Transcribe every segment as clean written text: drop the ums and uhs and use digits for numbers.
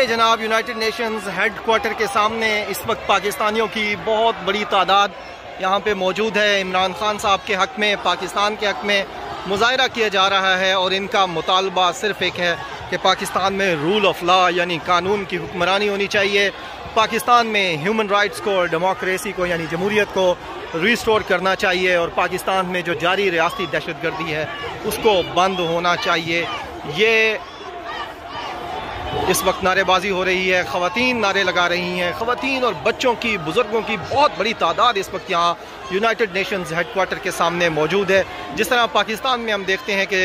ये जनाब United Nations head quarter के सामने इस वक्त पाकिस्तानियों की बहुत बड़ी तादाद यहाँ पे मौजूद है। इमरान खान साहब के हक़ में, पाकिस्तान के हक़ में मुज़ाहरा किया जा रहा है और इनका मुतालबा सिर्फ़ एक है कि पाकिस्तान में रूल ऑफ लॉ यानी कानून की हुक्मरानी होनी चाहिए। पाकिस्तान में ह्यूमन राइट्स को और डेमोक्रेसी को यानी जमहूरियत को रिस्टोर करना चाहिए और पाकिस्तान में जो जारी रियासती दहशतगर्दी है उसको बंद होना चाहिए। ये इस वक्त नारेबाजी हो रही है, ख़वातीन नारे लगा रही हैं। ख़वातीन और बच्चों की, बुज़ुर्गों की बहुत बड़ी तादाद इस वक्त यहाँ यूनाइटेड नेशंस हेड क्वार्टर के सामने मौजूद है। जिस तरह पाकिस्तान में हम देखते हैं कि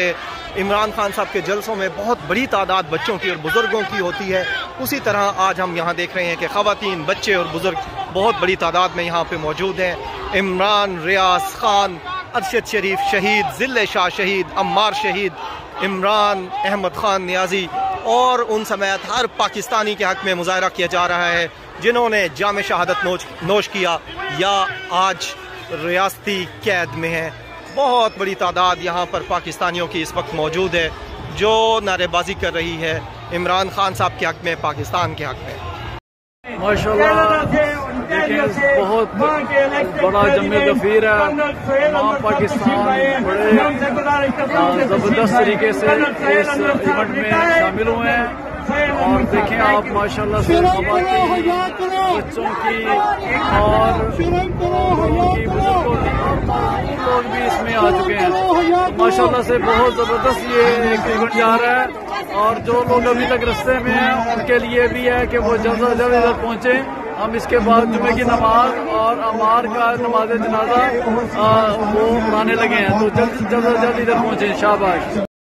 इमरान खान साहब के जलसों में बहुत बड़ी तादाद बच्चों की और बुज़ुर्गों की होती है, उसी तरह आज हम यहाँ देख रहे हैं कि ख़वातीन, बच्चे और बुज़ुर्ग बहुत बड़ी तादाद में यहाँ पर मौजूद हैं। इमरान, रियाज खान, अरशद शरीफ शहीद, ज़िल्ले शाह शहीद, अम्मार शहीद, इमरान अहमद खान नियाजी और उन समेत हर पाकिस्तानी के हक़ में मुज़ाहरा किया जा रहा है जिन्होंने जाम शहादत नोश किया या आज रियासती कैद में है। बहुत बड़ी तादाद यहाँ पर पाकिस्तानियों की इस वक्त मौजूद है जो नारेबाजी कर रही है इमरान खान साहब के हक़ में, पाकिस्तान के हक़ में। माशाल्लाह देखें, बहुत बड़ा जमे गफीर है। पाकिस्तान बड़े ज़बरदस्त तरीके से इस इवेंट में शामिल हुए हैं और देखें आप माशाल्लाह से बच्चों की और बुजुर्गों की लोग भी इसमें आ चुके हैं। माशाल्लाह से बहुत ज़बरदस्त ये एक इवेंट जा रहा है और जो लोग अभी तक रास्ते में हैं उनके लिए भी है कि वो जल्द से जल्द इधर पहुँचे। हम इसके बाद जुमे की नमाज और अमार का नमाज जनाजा वो पढ़ाने लगे हैं, तो जल्द से जल्द इधर पहुँचे। शाबाश।